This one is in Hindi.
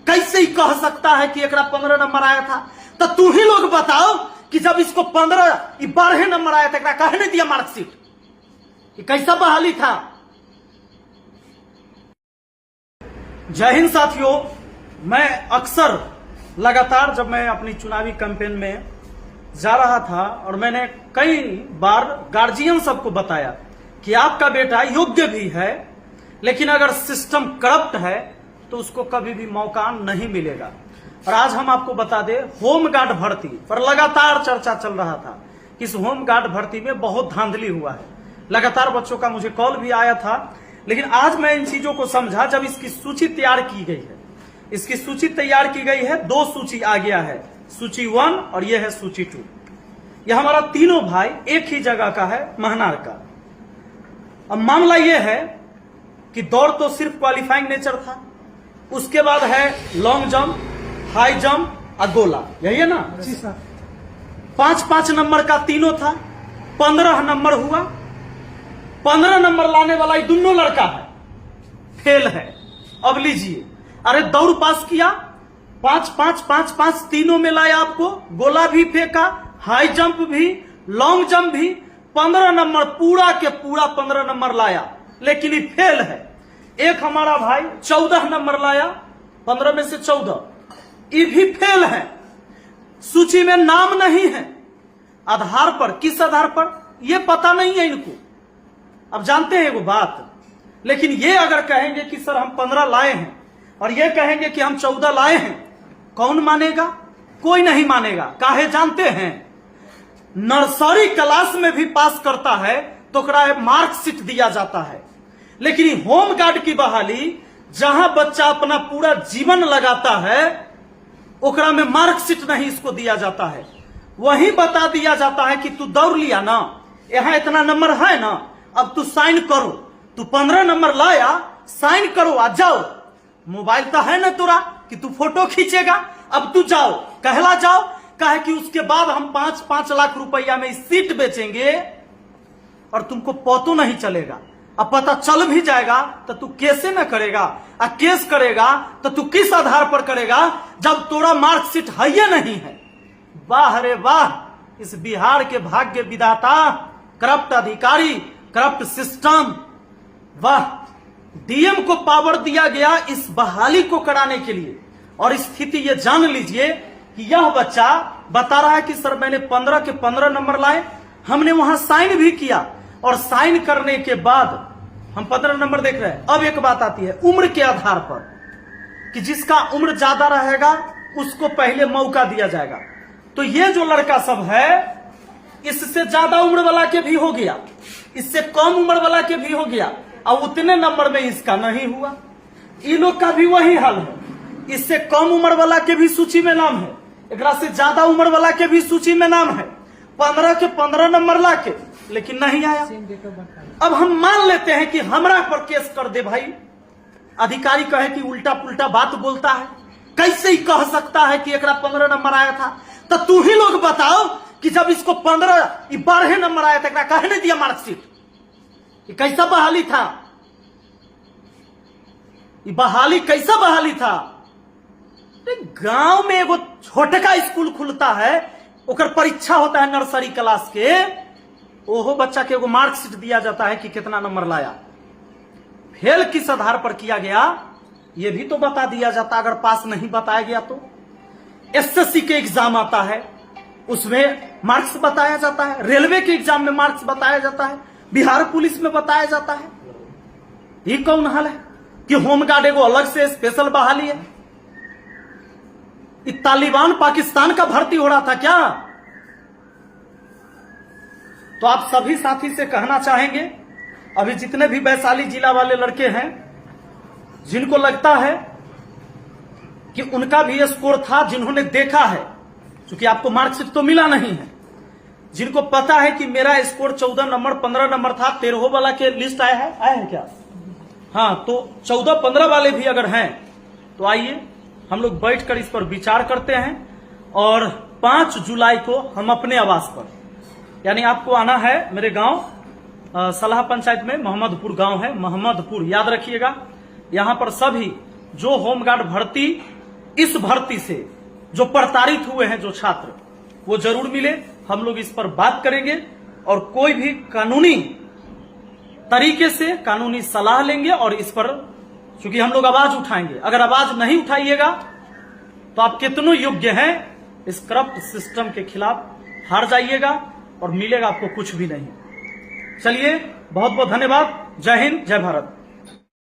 कैसे ही कह सकता है कि एकरा 15 नंबर आया था? तो तू ही लोग बताओ कि जब इसको 12 नंबर आया था, एकरा काहे नहीं दिया मार्कशीट? ये कैसा बहाली था? जय हिंद साथियों, मैं अक्सर लगातार जब मैं अपनी चुनावी कैंपेन में जा रहा था और मैंने कई बार गार्जियन सबको बताया कि आपका बेटा योग्य भी है, लेकिन अगर सिस्टम करप्ट है तो उसको कभी भी मौका नहीं मिलेगा। और आज हम आपको बता दें, होमगार्ड भर्ती पर लगातार चर्चा चल रहा था कि इस होमगार्ड भर्ती में बहुत धांधली हुआ है। लगातार बच्चों का मुझे कॉल भी आया था, लेकिन आज मैं इन चीजों को समझा जब इसकी सूची तैयार की गई है। इसकी सूची तैयार की गई है, 2 सूची आ गया है, सूची 1 और यह है सूची 2। यह हमारा तीनों भाई एक ही जगह का है, महनार का। अब मामला यह है कि दौड़ तो सिर्फ क्वालिफाइंग नेचर था, उसके बाद है लॉन्ग जंप, हाई जंप और गोला, यही है ना? 5-5 नंबर का तीनों था, 15 नंबर हुआ। 15 नंबर लाने वाला ये दोनों लड़का है, फेल है। अब लीजिए, अरे दौड़ पास किया, 5-5-5-5 तीनों में लाया आपको, गोला भी फेंका, हाई जंप भी, लॉन्ग जंप भी, 15 नंबर पूरा के पूरा 15 नंबर लाया, लेकिन ये फेल है। एक हमारा भाई 14 नंबर लाया, 15 में से 14, ये भी फेल है। सूची में नाम नहीं है, आधार पर, किस आधार पर ये पता नहीं है इनको। अब जानते हैं वो बात, लेकिन ये अगर कहेंगे कि सर हम 15 लाए हैं और ये कहेंगे कि हम 14 लाए हैं, कौन मानेगा? कोई नहीं मानेगा। काहे जानते हैं? नर्सरी क्लास में भी पास करता है तो मार्कशीट दिया जाता है, लेकिन होमगार्ड की बहाली जहां बच्चा अपना पूरा जीवन लगाता है ओकरा में मार्कशीट नहीं इसको दिया जाता है। वहीं बता दिया जाता है कि तू दौड़ लिया ना, यहां इतना नंबर है ना, अब तू साइन करो, तू 15 नंबर लाया, साइन करो आ जाओ। मोबाइल तो है ना तोरा कि तू फोटो खींचेगा, अब तू जाओ, कहला जाओ। कहे कि उसके बाद हम 5-5 लाख रुपया में सीट बेचेंगे और तुमको पतो नहीं चलेगा। अब पता चल भी जाएगा तो तू कैसे न करेगा? केस करेगा तो तू किस आधार पर करेगा जब तोरा मार्कशीट है ही नहीं है? वाह रे वाह, इस बिहार के भाग्य विधाता, करप्ट अधिकारी, करप्ट सिस्टम। वाह, डीएम को पावर दिया गया इस बहाली को कराने के लिए। और स्थिति ये जान लीजिए कि यह बच्चा बता रहा है कि सर मैंने 15 के 15 नंबर लाए, हमने वहां साइन भी किया और साइन करने के बाद हम 15 नंबर देख रहे हैं। अब एक बात आती है उम्र के आधार पर कि जिसका उम्र ज्यादा रहेगा उसको पहले मौका दिया जाएगा। तो ये जो लड़का सब है, इससे ज्यादा उम्र वाला के भी हो गया, इससे कम उम्र वाला के भी हो गया, और उतने नंबर में इसका नहीं हुआ। इन लोग का भी वही हाल है, इससे कम उम्र वाला के भी सूची में नाम है, एकरा से ज्यादा उम्र वाला के भी सूची में नाम है। 15 के 15 नंबर ला के, लेकिन नहीं आया। अब हम मान लेते हैं कि हमरा पर केस कर दे भाई, अधिकारी कहे कि उल्टा पुल्टा बात बोलता है, कैसे ही कह सकता है कि एकरा 15 नंबर आया था? तो तू ही लोग बताओ कि जब इसको 12 नंबर आया था, एकरा काहे नहीं दिया मार्कशीट? ये कैसा बहाली था? ये बहाली कैसा बहाली था? गांव में एगो छोटका स्कूल खुलता है, ओकर परीक्षा होता है नर्सरी क्लास के, ओहो बच्चा के एगो मार्कशीट दिया जाता है कि कितना नंबर लाया। फेल किस आधार पर किया गया ये भी तो बता दिया जाता, अगर पास नहीं बताया गया तो। एसएससी के एग्जाम आता है, उसमें मार्क्स बताया जाता है, रेलवे के एग्जाम में मार्क्स बताया जाता है, बिहार पुलिस में बताया जाता है। ये कौन हाल है कि होमगार्ड एगो अलग से स्पेशल बहाली है? तालिबान पाकिस्तान का भर्ती हो रहा था क्या? तो आप सभी साथी से कहना चाहेंगे, अभी जितने भी वैशाली जिला वाले लड़के हैं जिनको लगता है कि उनका भी स्कोर था, जिन्होंने देखा है, क्योंकि आपको मार्कशीट तो मिला नहीं है, जिनको पता है कि मेरा स्कोर 14 नंबर 15 नंबर था, 13 वाला के लिस्ट आया है क्या? हाँ, तो 14-15 वाले भी अगर हैं तो आइए हम लोग बैठकर इस पर विचार करते हैं। और 5 जुलाई को हम अपने आवास पर, यानी आपको आना है मेरे गांव सलाह पंचायत में, मोहम्मदपुर गांव है, मोहम्मदपुर, याद रखिएगा। यहां पर सभी जो होमगार्ड भर्ती इस भर्ती से जो प्रताड़ित हुए हैं जो छात्र, वो जरूर मिले। हम लोग इस पर बात करेंगे और कोई भी कानूनी तरीके से कानूनी सलाह लेंगे और इस पर क्योंकि हम लोग आवाज उठाएंगे। अगर आवाज नहीं उठाइएगा तो आप कितनों योग्य हैं, इस करप्ट सिस्टम के खिलाफ हार जाइएगा और मिलेगा आपको कुछ भी नहीं। चलिए, बहुत बहुत धन्यवाद। जय हिंद, जय भारत।